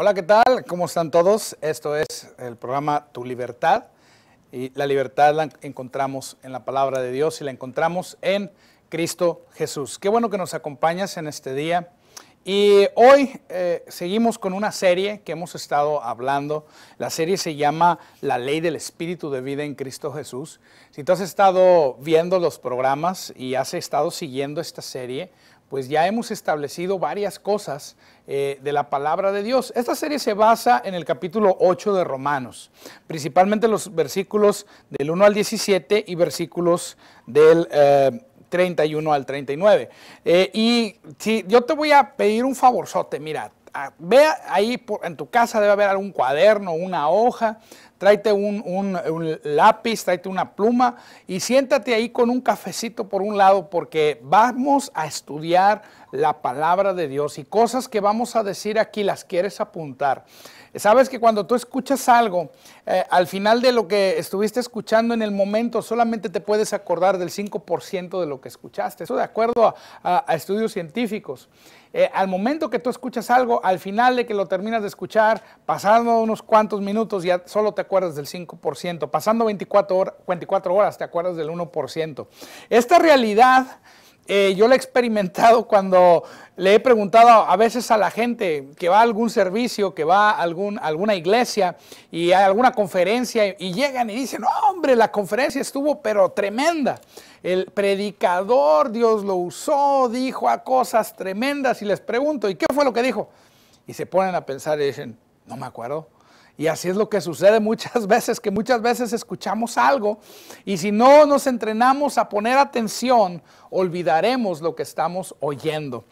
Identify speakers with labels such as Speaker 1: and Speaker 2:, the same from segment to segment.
Speaker 1: Hola, ¿qué tal? ¿Cómo están todos? Esto es el programa Tu Libertad. Y la libertad la encontramos en la palabra de Dios y la encontramos en Cristo Jesús. Qué bueno que nos acompañas en este día. Y hoy seguimos con una serie que hemos estado hablando. La serie se llama La Ley del Espíritu de Vida en Cristo Jesús. Si tú has estado viendo los programas y has estado siguiendo esta serie, pues ya hemos establecido varias cosas de la palabra de Dios. Esta serie se basa en el capítulo 8 de Romanos, principalmente los versículos del 1 al 17 y versículos del 31 al 39. Y si yo te voy a pedir un favorzote, mira, ve ahí en tu casa, debe haber algún cuaderno, una hoja, tráete un lápiz, tráete una pluma y siéntate ahí con un cafecito por un lado, porque vamos a estudiar la palabra de Dios y cosas que vamos a decir aquí las quieres apuntar. Sabes que cuando tú escuchas algo, al final de lo que estuviste escuchando en el momento, solamente te puedes acordar del 5% de lo que escuchaste. Eso de acuerdo a estudios científicos. Al momento que tú escuchas algo, al final de que lo terminas de escuchar, pasando unos cuantos minutos, ya solo te acuerdas del 5%. Pasando 24 horas, te acuerdas del 1%. Esta realidad yo la he experimentado cuando le he preguntado a veces a la gente que va a algún servicio, que va a alguna iglesia y hay alguna conferencia y llegan y dicen, no, hombre, la conferencia estuvo pero tremenda. El predicador, Dios lo usó, dijo a cosas tremendas y les pregunto, ¿y qué fue lo que dijo? Y se ponen a pensar y dicen, no me acuerdo. Y así es lo que sucede muchas veces, que muchas veces escuchamos algo y si no nos entrenamos a poner atención, olvidaremos lo que estamos oyendo.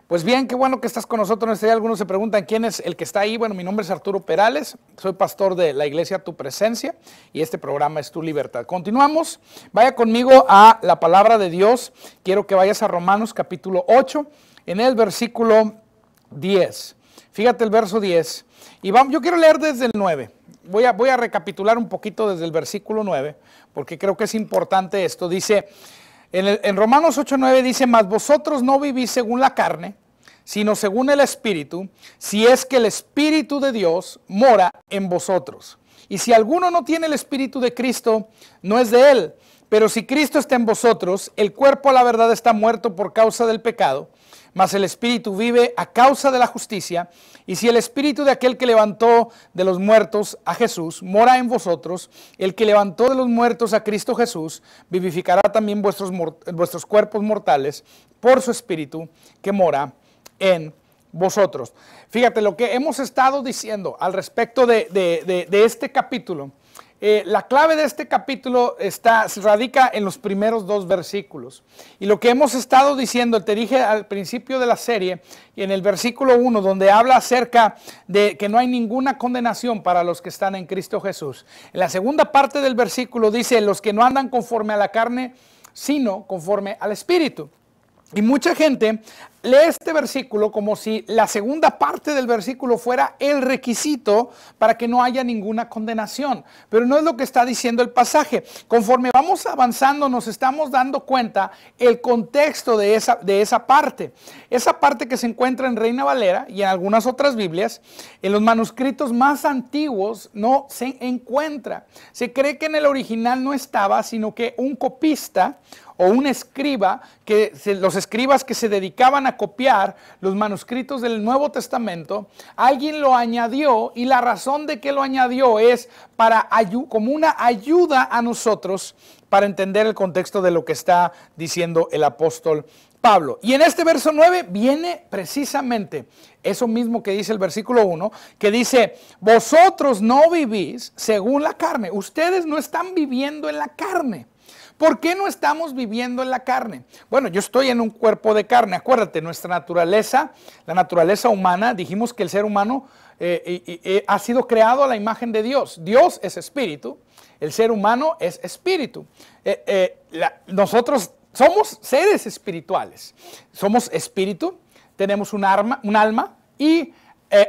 Speaker 1: Pues bien, qué bueno que estás con nosotros. Algunos se preguntan quién es el que está ahí. Bueno, mi nombre es Arturo Perales, soy pastor de la iglesia Tu Presencia y este programa es Tu Libertad. Continuamos, vaya conmigo a la palabra de Dios. Quiero que vayas a Romanos capítulo 8, en el versículo 10. Fíjate el verso 10. Y vamos, yo quiero leer desde el 9. Voy a recapitular un poquito desde el versículo 9, porque creo que es importante esto. Dice, en Romanos 8:9 dice, mas vosotros no vivís según la carne, sino según el Espíritu, si es que el Espíritu de Dios mora en vosotros. Y si alguno no tiene el Espíritu de Cristo, no es de él. Pero si Cristo está en vosotros, el cuerpo a la verdad está muerto por causa del pecado, mas el Espíritu vive a causa de la justicia. Y si el Espíritu de aquel que levantó de los muertos a Jesús mora en vosotros, el que levantó de los muertos a Cristo Jesús vivificará también vuestros cuerpos mortales por su Espíritu que mora en vosotros. Fíjate lo que hemos estado diciendo al respecto de este capítulo. La clave de este capítulo radica en los primeros dos versículos. Y lo que hemos estado diciendo, te dije al principio de la serie, y en el versículo 1, donde habla acerca de que no hay ninguna condenación para los que están en Cristo Jesús. En la segunda parte del versículo dice, los que no andan conforme a la carne, sino conforme al Espíritu. Y mucha gente lee este versículo como si la segunda parte del versículo fuera el requisito para que no haya ninguna condenación. Pero no es lo que está diciendo el pasaje. Conforme vamos avanzando nos estamos dando cuenta el contexto de esa parte. Esa parte que se encuentra en Reina Valera y en algunas otras Biblias, en los manuscritos más antiguos no se encuentra. Se cree que en el original no estaba, sino que un copista o un escriba, los escribas que se dedicaban a copiar los manuscritos del Nuevo Testamento, alguien lo añadió y la razón de que lo añadió es como una ayuda a nosotros para entender el contexto de lo que está diciendo el apóstol Pablo. Y en este verso 9 viene precisamente eso mismo que dice el versículo 1, que dice, vosotros no vivís según la carne. Ustedes no están viviendo en la carne. ¿Por qué no estamos viviendo en la carne? Bueno, yo estoy en un cuerpo de carne. Acuérdate, nuestra naturaleza, la naturaleza humana, dijimos que el ser humano ha sido creado a la imagen de Dios. Dios es espíritu, el ser humano es espíritu. Nosotros somos seres espirituales. Somos espíritu, tenemos un alma y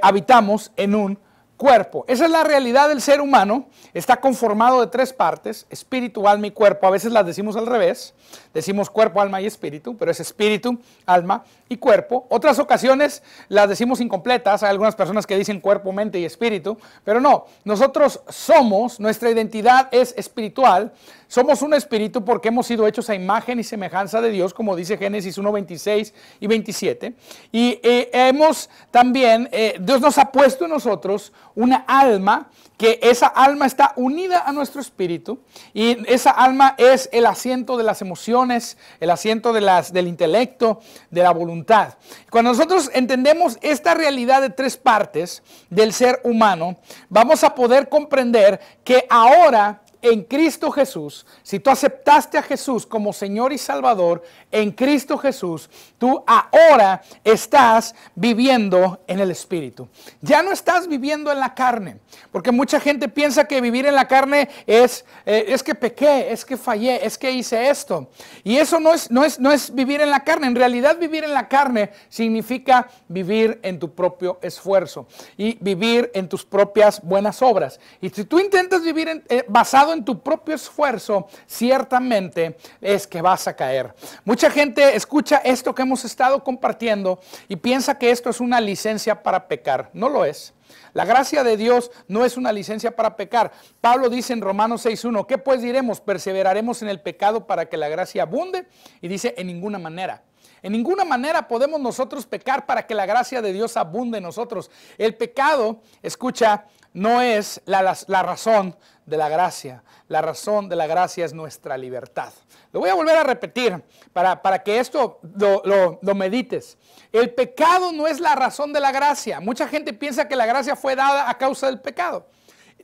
Speaker 1: habitamos en un cuerpo. Esa es la realidad del ser humano. Está conformado de tres partes, espíritu, alma y cuerpo. A veces las decimos al revés. Decimos cuerpo, alma y espíritu, pero es espíritu, alma y cuerpo. Otras ocasiones las decimos incompletas. Hay algunas personas que dicen cuerpo, mente y espíritu, pero no. Nosotros somos, nuestra identidad es espiritual. Somos un espíritu porque hemos sido hechos a imagen y semejanza de Dios, como dice Génesis 1, 26 y 27. Y hemos también, Dios nos ha puesto en nosotros una alma, que esa alma está unida a nuestro espíritu, y esa alma es el asiento de las emociones, el asiento del intelecto, de la voluntad. Cuando nosotros entendemos esta realidad de tres partes del ser humano, vamos a poder comprender que ahora en Cristo Jesús, si tú aceptaste a Jesús como Señor y Salvador, en Cristo Jesús, tú ahora estás viviendo en el Espíritu. Ya no estás viviendo en la carne, porque mucha gente piensa que vivir en la carne es que pequé, es que fallé, es que hice esto. Y eso no es vivir en la carne. En realidad, vivir en la carne significa vivir en tu propio esfuerzo y vivir en tus propias buenas obras. Y si tú intentas vivir basado en tu propio esfuerzo, ciertamente es que vas a caer. Mucha gente escucha esto que hemos estado compartiendo y piensa que esto es una licencia para pecar. No lo es. La gracia de Dios no es una licencia para pecar. Pablo dice en Romanos 6:1, ¿qué pues diremos? ¿Perseveraremos en el pecado para que la gracia abunde? Y dice, en ninguna manera. En ninguna manera podemos nosotros pecar para que la gracia de Dios abunde en nosotros. El pecado, escucha, no es la razón de la gracia. La razón de la gracia es nuestra libertad. Lo voy a volver a repetir para que esto lo medites. El pecado no es la razón de la gracia. Mucha gente piensa que la gracia fue dada a causa del pecado.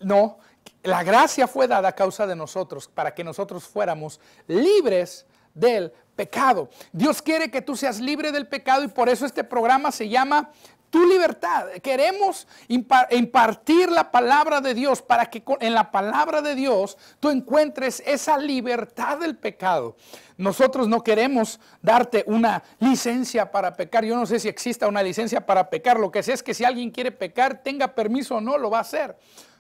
Speaker 1: No, la gracia fue dada a causa de nosotros, para que nosotros fuéramos libres del pecado. Dios quiere que tú seas libre del pecado y por eso este programa se llama Tu Libertad. Queremos impartir la palabra de Dios para que en la palabra de Dios tú encuentres esa libertad del pecado. Nosotros no queremos darte una licencia para pecar. Yo no sé si exista una licencia para pecar. Lo que sé es que si alguien quiere pecar, tenga permiso o no, lo va a hacer.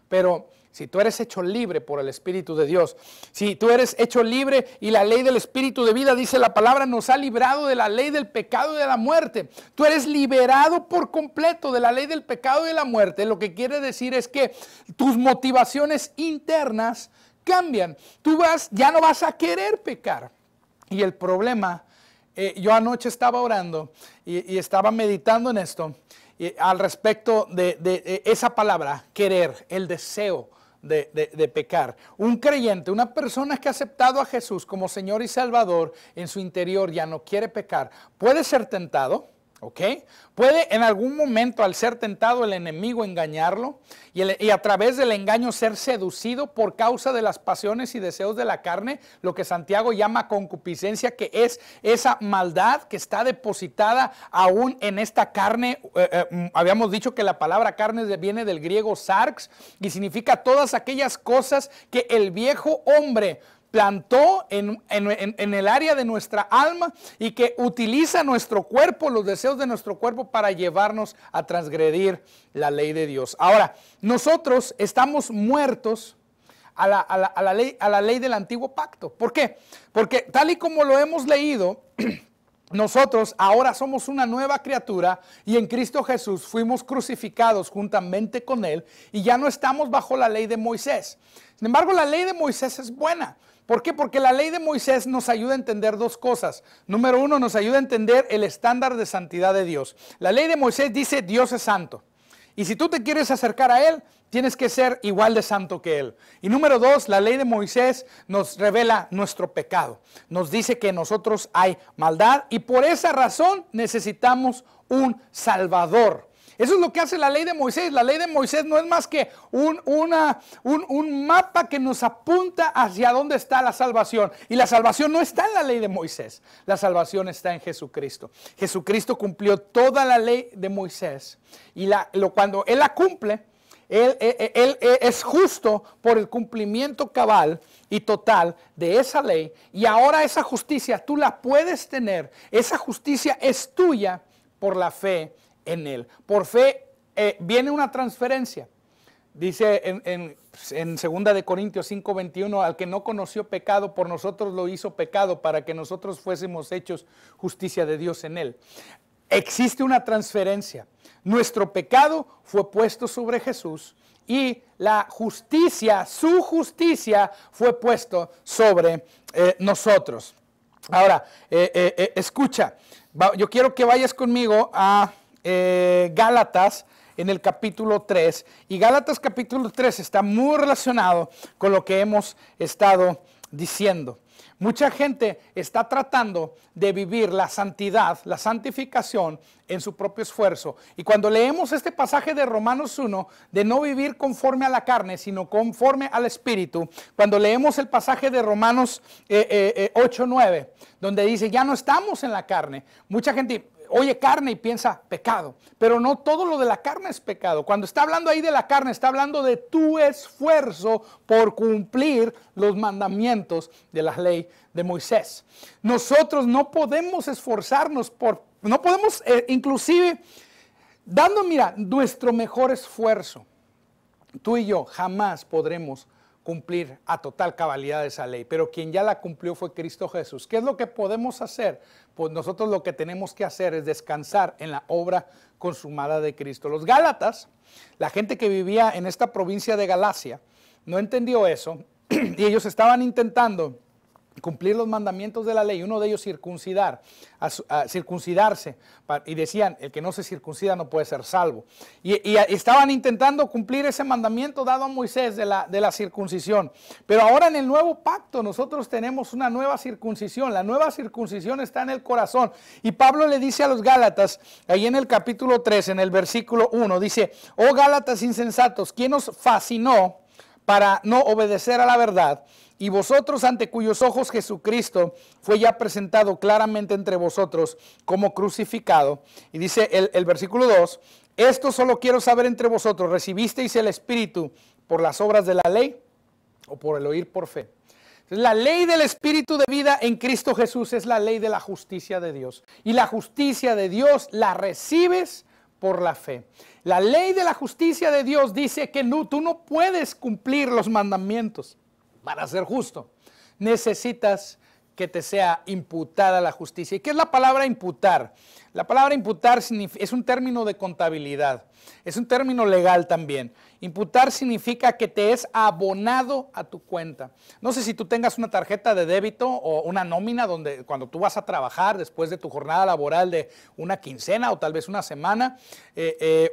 Speaker 1: Pero si tú eres hecho libre por el Espíritu de Dios, si tú eres hecho libre y la ley del Espíritu de vida, dice la palabra, nos ha librado de la ley del pecado y de la muerte. Tú eres liberado por completo de la ley del pecado y de la muerte. Lo que quiere decir es que tus motivaciones internas cambian. Ya no vas a querer pecar. Y el problema, yo anoche estaba orando y estaba meditando en esto, al respecto de esa palabra, querer, el deseo de pecar. Un creyente, una persona que ha aceptado a Jesús como Señor y Salvador, en su interior ya no quiere pecar. Puede ser tentado, ¿ok? Puede en algún momento, al ser tentado, el enemigo engañarlo y a través del engaño ser seducido por causa de las pasiones y deseos de la carne, lo que Santiago llama concupiscencia, que es esa maldad que está depositada aún en esta carne. Habíamos dicho que la palabra carne viene del griego sarx y significa todas aquellas cosas que el viejo hombre plantó en el área de nuestra alma y que utiliza nuestro cuerpo, los deseos de nuestro cuerpo, para llevarnos a transgredir la ley de Dios. Ahora, nosotros estamos muertos a la ley del antiguo pacto. ¿Por qué? Porque tal y como lo hemos leído, nosotros ahora somos una nueva criatura y en Cristo Jesús fuimos crucificados juntamente con Él y ya no estamos bajo la ley de Moisés. Sin embargo, la ley de Moisés es buena. ¿Por qué? Porque la ley de Moisés nos ayuda a entender dos cosas. Número uno, nos ayuda a entender el estándar de santidad de Dios. La ley de Moisés dice Dios es santo. Y si tú te quieres acercar a Él, tienes que ser igual de santo que Él. Y número dos, la ley de Moisés nos revela nuestro pecado. Nos dice que en nosotros hay maldad y por esa razón necesitamos un Salvador. Eso es lo que hace la ley de Moisés. La ley de Moisés no es más que un mapa que nos apunta hacia dónde está la salvación. Y la salvación no está en la ley de Moisés. La salvación está en Jesucristo. Jesucristo cumplió toda la ley de Moisés. Y cuando Él la cumple, Él es justo por el cumplimiento cabal y total de esa ley. Y ahora esa justicia tú la puedes tener. Esa justicia es tuya por la fe en Él. Por fe viene una transferencia. Dice en 2 de Corintios 5:21, al que no conoció pecado, por nosotros lo hizo pecado, para que nosotros fuésemos hechos justicia de Dios en Él. existe una transferencia. Nuestro pecado fue puesto sobre Jesús y la justicia, su justicia fue puesto sobre nosotros. Ahora, escucha, yo quiero que vayas conmigo a Gálatas en el capítulo 3. Y Gálatas capítulo 3 está muy relacionado con lo que hemos estado diciendo. Mucha gente está tratando de vivir la santidad, la santificación en su propio esfuerzo. Y cuando leemos este pasaje de Romanos 1, de no vivir conforme a la carne, sino conforme al Espíritu, cuando leemos el pasaje de Romanos 8:9, donde dice, ya no estamos en la carne, mucha gente oye carne y piensa pecado, pero no todo lo de la carne es pecado. Cuando está hablando ahí de la carne, está hablando de tu esfuerzo por cumplir los mandamientos de la ley de Moisés. Nosotros no podemos esforzarnos no podemos inclusive dando, mira, nuestro mejor esfuerzo. Tú y yo jamás podremos cumplir a total cabalidad esa ley, pero quien ya la cumplió fue Cristo Jesús. ¿Qué es lo que podemos hacer? Pues nosotros lo que tenemos que hacer es descansar en la obra consumada de Cristo. Los Gálatas, la gente que vivía en esta provincia de Galacia, no entendió eso y ellos estaban intentando cumplir los mandamientos de la ley, uno de ellos circuncidarse, y decían, el que no se circuncida no puede ser salvo. Y estaban intentando cumplir ese mandamiento dado a Moisés de la circuncisión. Pero ahora en el nuevo pacto nosotros tenemos una nueva circuncisión. La nueva circuncisión está en el corazón. Y Pablo le dice a los Gálatas, ahí en el capítulo 3, en el versículo 1, dice, oh Gálatas insensatos, ¿quién os fascinó para no obedecer a la verdad? Y vosotros, ante cuyos ojos Jesucristo fue ya presentado claramente entre vosotros como crucificado. Y dice el versículo 2, esto solo quiero saber entre vosotros, ¿recibisteis el Espíritu por las obras de la ley o por el oír por fe? Entonces, la ley del Espíritu de vida en Cristo Jesús es la ley de la justicia de Dios. Y la justicia de Dios la recibes por la fe. La ley de la justicia de Dios dice que tú no puedes cumplir los mandamientos. Para ser justo, necesitas que te sea imputada la justicia. ¿Y qué es la palabra imputar? La palabra imputar es un término de contabilidad, es un término legal también. Imputar significa que te es abonado a tu cuenta. No sé si tú tengas una tarjeta de débito o una nómina donde cuando tú vas a trabajar después de tu jornada laboral de una quincena o tal vez una semana,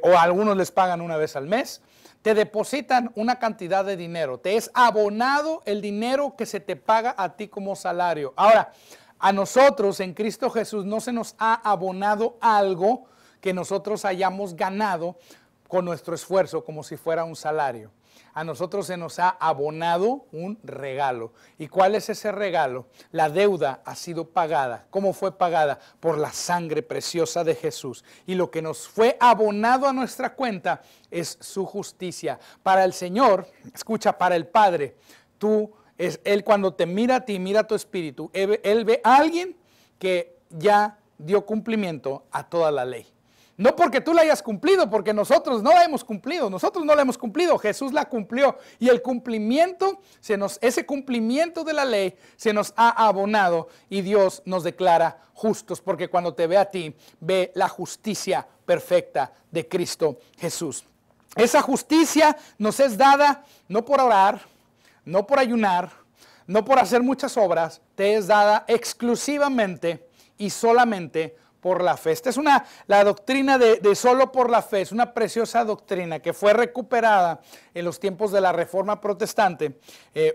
Speaker 1: o a algunos les pagan una vez al mes, te depositan una cantidad de dinero, te es abonado el dinero que se te paga a ti como salario. Ahora, a nosotros en Cristo Jesús no se nos ha abonado algo que nosotros hayamos ganado con nuestro esfuerzo como si fuera un salario. A nosotros se nos ha abonado un regalo. ¿Y cuál es ese regalo? La deuda ha sido pagada. ¿Cómo fue pagada? Por la sangre preciosa de Jesús. Y lo que nos fue abonado a nuestra cuenta es su justicia. Para el Señor, escucha, para el Padre, Él cuando te mira a ti, mira a tu espíritu, Él ve a alguien que ya dio cumplimiento a toda la ley. No porque tú la hayas cumplido, porque nosotros no la hemos cumplido. Nosotros no la hemos cumplido, Jesús la cumplió. Y el cumplimiento, ese cumplimiento de la ley se nos ha abonado y Dios nos declara justos. Porque cuando te ve a ti, ve la justicia perfecta de Cristo Jesús. Esa justicia nos es dada no por orar, no por ayunar, no por hacer muchas obras. Te es dada exclusivamente y solamente por la fe. Esta es la doctrina de solo por la fe. Es una preciosa doctrina que fue recuperada en los tiempos de la Reforma Protestante.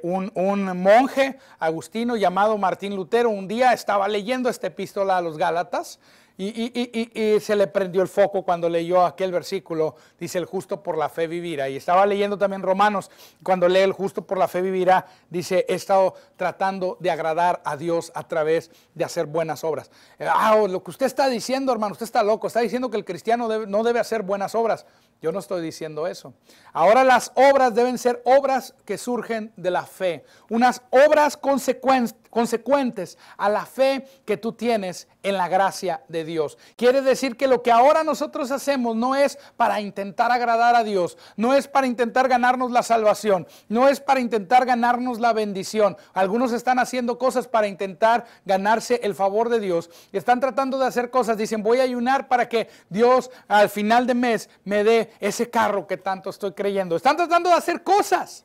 Speaker 1: Un monje agustino llamado Martín Lutero un día estaba leyendo esta epístola a los Gálatas y se le prendió el foco cuando leyó aquel versículo. Dice, el justo por la fe vivirá. Y estaba leyendo también Romanos. Cuando lee el justo por la fe vivirá, dice, he estado tratando de agradar a Dios a través de hacer buenas obras. Lo que usted está diciendo, hermano, usted está loco. Está diciendo que el cristiano no debe hacer buenas obras. Yo no estoy diciendo eso. Ahora las obras deben ser obras que surgen de la fe. Unas obras consecuentes a la fe que tú tienes en la gracia de Dios. Quiere decir que lo que ahora nosotros hacemos no es para intentar agradar a Dios, no es para intentar ganarnos la salvación, no es para intentar ganarnos la bendición. Algunos están haciendo cosas para intentar ganarse el favor de Dios. Están tratando de hacer cosas, dicen voy a ayunar para que Dios al final de mes me dé ese carro que tanto estoy creyendo. Están tratando de hacer cosas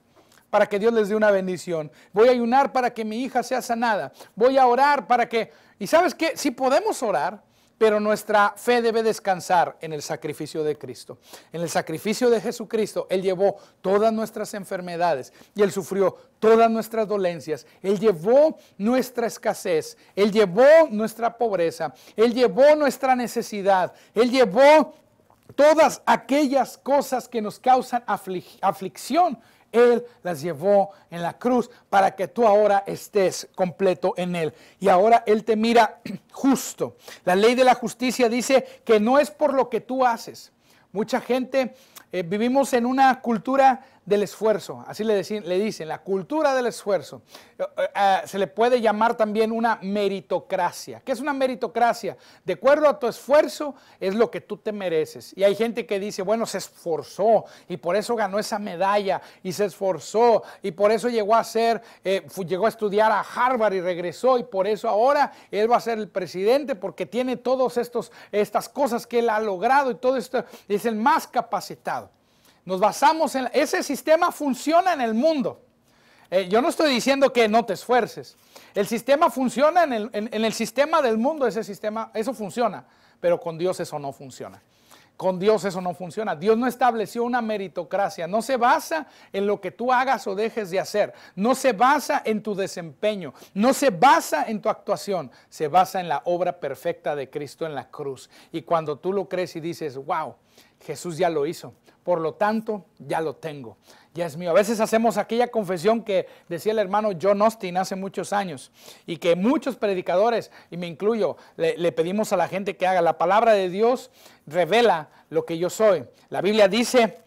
Speaker 1: para que Dios les dé una bendición. Voy a ayunar para que mi hija sea sanada. Voy a orar para que... Y ¿sabes qué? Sí podemos orar, pero nuestra fe debe descansar en el sacrificio de Cristo. En el sacrificio de Jesucristo, Él llevó todas nuestras enfermedades y Él sufrió todas nuestras dolencias. Él llevó nuestra escasez, Él llevó nuestra pobreza, Él llevó nuestra necesidad, Él llevó todas aquellas cosas que nos causan aflicción. Él las llevó en la cruz para que tú ahora estés completo en Él. Y ahora Él te mira justo. La ley de la justicia dice que no es por lo que tú haces. Mucha gente, vivimos en una cultura del esfuerzo, así le dicen, la cultura del esfuerzo. Se le puede llamar también una meritocracia. ¿Qué es una meritocracia? De acuerdo a tu esfuerzo es lo que tú te mereces. Y hay gente que dice, bueno, se esforzó y por eso ganó esa medalla y se esforzó y por eso llegó a llegó a estudiar a Harvard y regresó y por eso ahora él va a ser el presidente porque tiene todas estas cosas que él ha logrado y todo esto, es el más capacitado. Nos basamos en... Ese sistema funciona en el mundo. Yo no estoy diciendo que no te esfuerces. El sistema funciona en el sistema del mundo, ese sistema, eso funciona. Pero con Dios eso no funciona. Con Dios eso no funciona. Dios no estableció una meritocracia. No se basa en lo que tú hagas o dejes de hacer. No se basa en tu desempeño. No se basa en tu actuación. Se basa en la obra perfecta de Cristo en la cruz. Y cuando tú lo crees y dices, wow, Jesús ya lo hizo. Por lo tanto, ya lo tengo. Ya es mío. A veces hacemos aquella confesión que decía el hermano John Austin hace muchos años y que muchos predicadores, y me incluyo, le pedimos a la gente que haga. La palabra de Dios revela lo que yo soy. La Biblia dice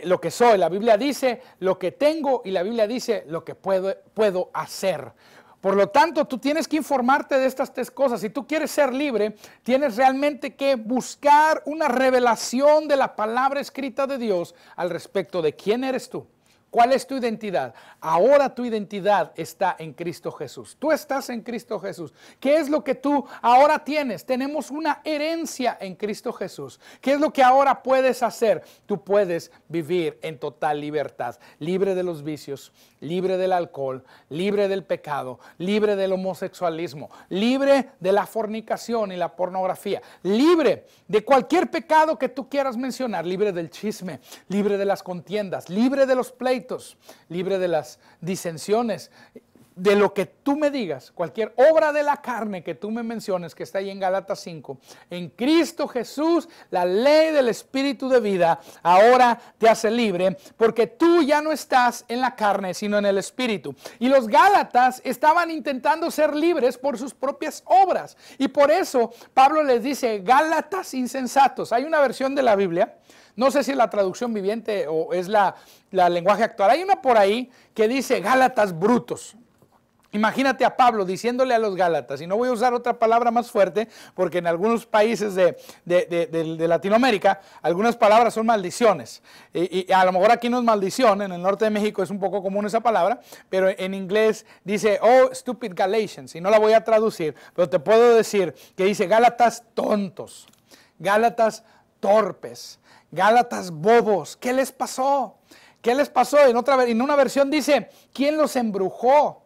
Speaker 1: lo que soy, la Biblia dice lo que tengo y la Biblia dice lo que puedo hacer. Por lo tanto, tú tienes que informarte de estas tres cosas. Si tú quieres ser libre, tienes realmente que buscar una revelación de la palabra escrita de Dios al respecto de quién eres tú. ¿Cuál es tu identidad? Ahora tu identidad está en Cristo Jesús. Tú estás en Cristo Jesús. ¿Qué es lo que tú ahora tienes? Tenemos una herencia en Cristo Jesús. ¿Qué es lo que ahora puedes hacer? Tú puedes vivir en total libertad, libre de los vicios, libre del alcohol, libre del pecado, libre del homosexualismo, libre de la fornicación y la pornografía, libre de cualquier pecado que tú quieras mencionar, libre del chisme, libre de las contiendas, libre de los pleitos, libre de las disensiones, de lo que tú me digas, cualquier obra de la carne que tú me menciones, que está ahí en Gálatas 5, en Cristo Jesús, la ley del Espíritu de vida ahora te hace libre, porque tú ya no estás en la carne, sino en el Espíritu. Y los Gálatas estaban intentando ser libres por sus propias obras, y por eso Pablo les dice, Gálatas insensatos. Hay una versión de la Biblia, no sé si es la traducción viviente o es la lenguaje actual, hay una por ahí que dice Gálatas brutos. Imagínate a Pablo diciéndole a los Gálatas, y no voy a usar otra palabra más fuerte, porque en algunos países de Latinoamérica, algunas palabras son maldiciones. Y a lo mejor aquí no es maldición, en el norte de México es un poco común esa palabra, pero en inglés dice, oh, stupid Galatians, y no la voy a traducir, pero te puedo decir que dice Gálatas tontos, Gálatas torpes, Gálatas bobos. ¿Qué les pasó? ¿Qué les pasó? En una versión dice, ¿quién los embrujó?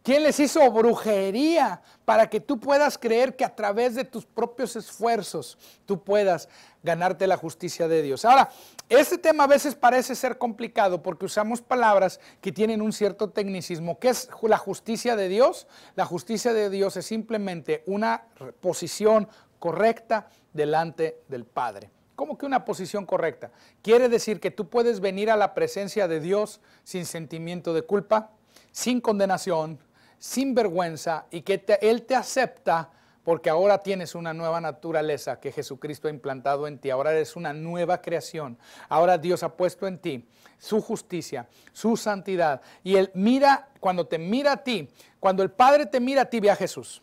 Speaker 1: ¿Quién les hizo brujería para que tú puedas creer que a través de tus propios esfuerzos tú puedas ganarte la justicia de Dios? Ahora, este tema a veces parece ser complicado porque usamos palabras que tienen un cierto tecnicismo. ¿Qué es la justicia de Dios? La justicia de Dios es simplemente una posición correcta delante del Padre. ¿Cómo que una posición correcta? Quiere decir que tú puedes venir a la presencia de Dios sin sentimiento de culpa, sin condenación, sin vergüenza, y que Él te acepta porque ahora tienes una nueva naturaleza que Jesucristo ha implantado en ti. Ahora eres una nueva creación. Ahora Dios ha puesto en ti su justicia, su santidad. Y Él mira, cuando te mira a ti, cuando el Padre te mira a ti, ve a Jesús.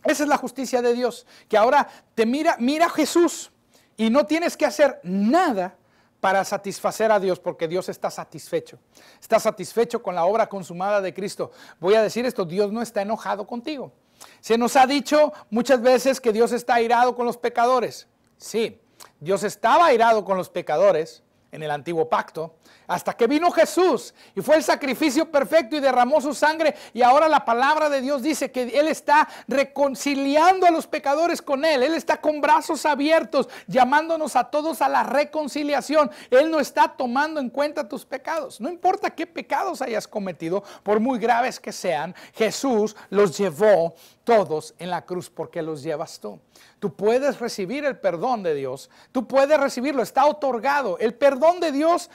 Speaker 1: Esa es la justicia de Dios, que ahora te mira a Jesús y no tienes que hacer nada para satisfacer a Dios, porque Dios está satisfecho. Está satisfecho con la obra consumada de Cristo. Voy a decir esto, Dios no está enojado contigo. Se nos ha dicho muchas veces que Dios está airado con los pecadores. Sí, Dios estaba airado con los pecadores en el antiguo pacto, hasta que vino Jesús y fue el sacrificio perfecto y derramó su sangre, y ahora la palabra de Dios dice que Él está reconciliando a los pecadores con Él. Él está con brazos abiertos, llamándonos a todos a la reconciliación. Él no está tomando en cuenta tus pecados. No importa qué pecados hayas cometido, por muy graves que sean, Jesús los llevó todos en la cruz porque los llevas tú. Tú puedes recibir el perdón de Dios, tú puedes recibirlo, está otorgado. El perdón de Dios,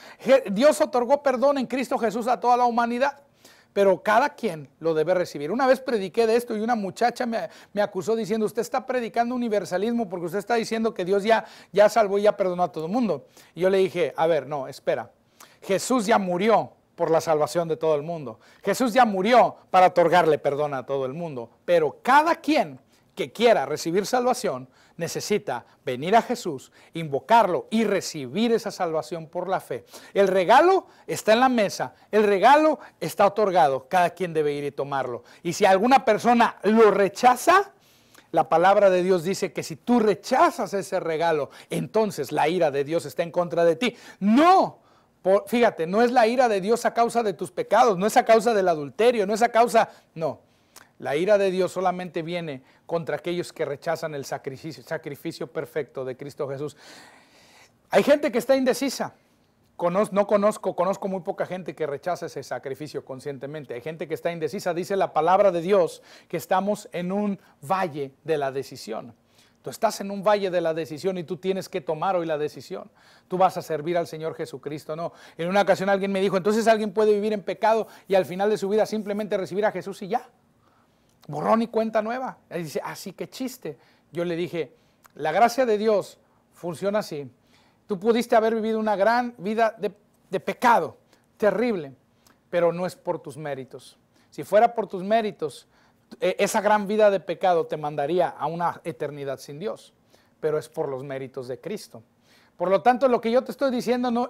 Speaker 1: Dios otorgó perdón en Cristo Jesús a toda la humanidad, pero cada quien lo debe recibir. Una vez prediqué de esto y una muchacha me acusó diciendo, usted está predicando universalismo porque usted está diciendo que Dios ya salvó y ya perdonó a todo el mundo. Y yo le dije, a ver, no, espera, Jesús ya murió por la salvación de todo el mundo. Jesús ya murió para otorgarle perdón a todo el mundo, pero cada quien que quiera recibir salvación necesita venir a Jesús, invocarlo y recibir esa salvación por la fe. El regalo está en la mesa, el regalo está otorgado, cada quien debe ir y tomarlo. Y si alguna persona lo rechaza, la palabra de Dios dice que si tú rechazas ese regalo, entonces la ira de Dios está en contra de ti. No. Fíjate, no es la ira de Dios a causa de tus pecados, no es a causa del adulterio, no es a causa, no. La ira de Dios solamente viene contra aquellos que rechazan el sacrificio perfecto de Cristo Jesús. Hay gente que está indecisa. Conozco muy poca gente que rechaza ese sacrificio conscientemente. Hay gente que está indecisa. Dice la palabra de Dios que estamos en un valle de la decisión. Tú estás en un valle de la decisión y tú tienes que tomar hoy la decisión. Tú vas a servir al Señor Jesucristo, no. En una ocasión alguien me dijo, entonces alguien puede vivir en pecado y al final de su vida simplemente recibir a Jesús y ya. Borrón y cuenta nueva. Él dice, así que chiste. Yo le dije, la gracia de Dios funciona así. Tú pudiste haber vivido una gran vida de pecado, terrible, pero no es por tus méritos. Si fuera por tus méritos, esa gran vida de pecado te mandaría a una eternidad sin Dios, pero es por los méritos de Cristo. Por lo tanto, lo que yo te estoy diciendo no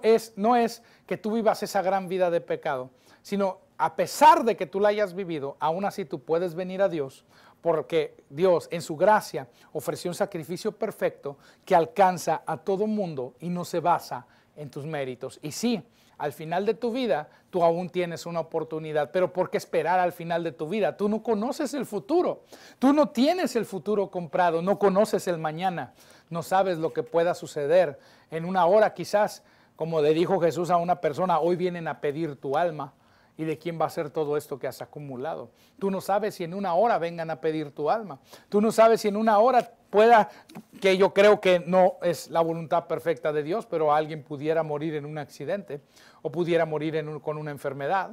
Speaker 1: es que tú vivas esa gran vida de pecado, sino a pesar de que tú la hayas vivido, aún así tú puedes venir a Dios, porque Dios en su gracia ofreció un sacrificio perfecto que alcanza a todo mundo y no se basa en tus méritos. Y sí, al final de tu vida, tú aún tienes una oportunidad, pero ¿por qué esperar al final de tu vida? Tú no conoces el futuro, tú no tienes el futuro comprado, no conoces el mañana, no sabes lo que pueda suceder en una hora quizás, como le dijo Jesús a una persona, hoy vienen a pedir tu alma. ¿Y de quién va a ser todo esto que has acumulado? Tú no sabes si en una hora vengan a pedir tu alma. Tú no sabes si en una hora pueda, que yo creo que no es la voluntad perfecta de Dios, pero alguien pudiera morir en un accidente o pudiera morir con una enfermedad.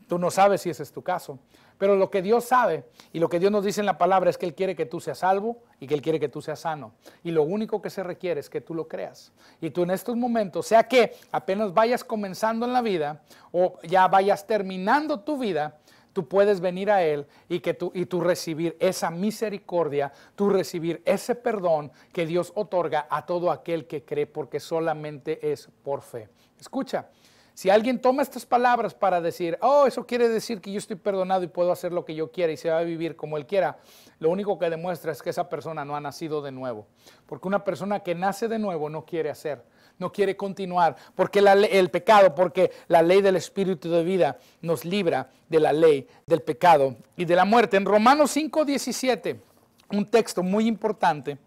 Speaker 1: Tú no sabes si ese es tu caso. Pero lo que Dios sabe y lo que Dios nos dice en la palabra es que Él quiere que tú seas salvo y que Él quiere que tú seas sano. Y lo único que se requiere es que tú lo creas. Y tú en estos momentos, sea que apenas vayas comenzando en la vida o ya vayas terminando tu vida, tú puedes venir a Él y tú recibir esa misericordia, tú recibir ese perdón que Dios otorga a todo aquel que cree, porque solamente es por fe. Escucha. Si alguien toma estas palabras para decir, oh, eso quiere decir que yo estoy perdonado y puedo hacer lo que yo quiera y se va a vivir como él quiera, lo único que demuestra es que esa persona no ha nacido de nuevo. Porque una persona que nace de nuevo no quiere hacer, no quiere continuar, porque el pecado, porque la ley del Espíritu de vida nos libra de la ley del pecado y de la muerte. En Romanos 5:17, un texto muy importante.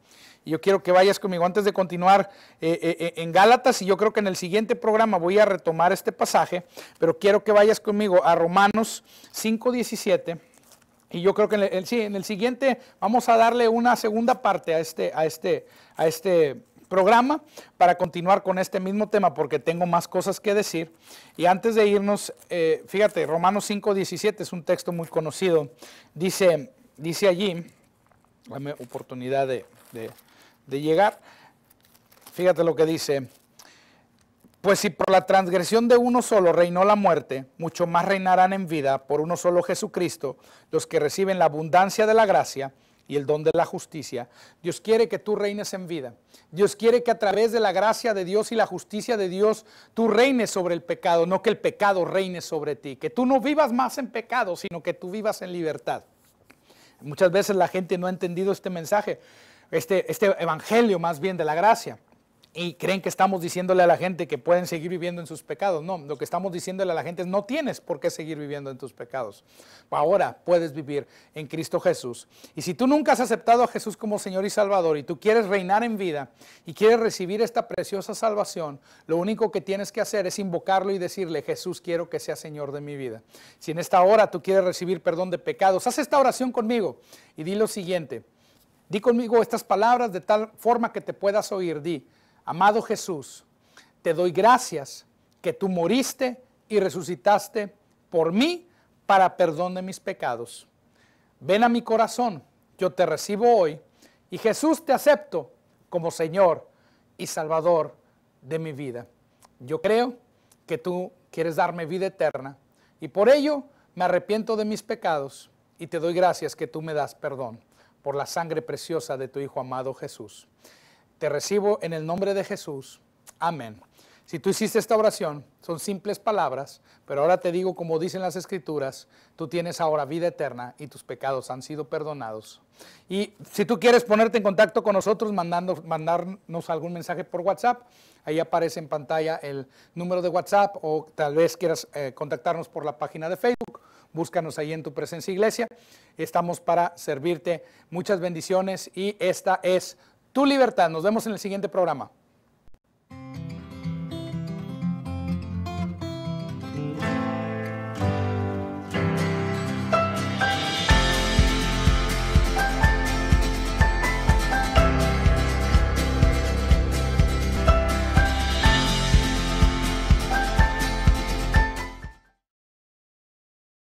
Speaker 1: Y yo quiero que vayas conmigo antes de continuar en Gálatas, y yo creo que en el siguiente programa voy a retomar este pasaje, pero quiero que vayas conmigo a Romanos 5:17, y yo creo que en el siguiente vamos a darle una segunda parte a este programa para continuar con este mismo tema, porque tengo más cosas que decir. Y antes de irnos, fíjate, Romanos 5:17 es un texto muy conocido. Dice allí, dame oportunidad de llegar. Fíjate lo que dice: pues si por la transgresión de uno solo reinó la muerte, mucho más reinarán en vida por uno solo Jesucristo los que reciben la abundancia de la gracia y el don de la justicia. Dios quiere que tú reines en vida. Dios quiere que a través de la gracia de Dios y la justicia de Dios tú reines sobre el pecado, no que el pecado reine sobre ti. Que tú no vivas más en pecado, sino que tú vivas en libertad. Muchas veces la gente no ha entendido este mensaje, este evangelio más bien de la gracia. Y creen que estamos diciéndole a la gente que pueden seguir viviendo en sus pecados. No, lo que estamos diciéndole a la gente es no tienes por qué seguir viviendo en tus pecados. Ahora puedes vivir en Cristo Jesús. Y si tú nunca has aceptado a Jesús como Señor y Salvador y tú quieres reinar en vida y quieres recibir esta preciosa salvación, lo único que tienes que hacer es invocarlo y decirle: Jesús, quiero que sea Señor de mi vida. Si en esta hora tú quieres recibir perdón de pecados, haz esta oración conmigo y di lo siguiente. Di conmigo estas palabras de tal forma que te puedas oír. Di: amado Jesús, te doy gracias que tú moriste y resucitaste por mí para perdón de mis pecados. Ven a mi corazón, yo te recibo hoy y Jesús, te acepto como Señor y Salvador de mi vida. Yo creo que tú quieres darme vida eterna y por ello me arrepiento de mis pecados y te doy gracias que tú me das perdón por la sangre preciosa de tu Hijo amado Jesús. Te recibo en el nombre de Jesús. Amén. Si tú hiciste esta oración, son simples palabras, pero ahora te digo, como dicen las Escrituras, tú tienes ahora vida eterna y tus pecados han sido perdonados. Y si tú quieres ponerte en contacto con nosotros, mandarnos algún mensaje por WhatsApp, ahí aparece en pantalla el número de WhatsApp, o tal vez quieras contactarnos por la página de Facebook. Búscanos ahí en Tu Presencia Iglesia. Estamos para servirte. Muchas bendiciones y esta es Tu Libertad. Nos vemos en el siguiente programa.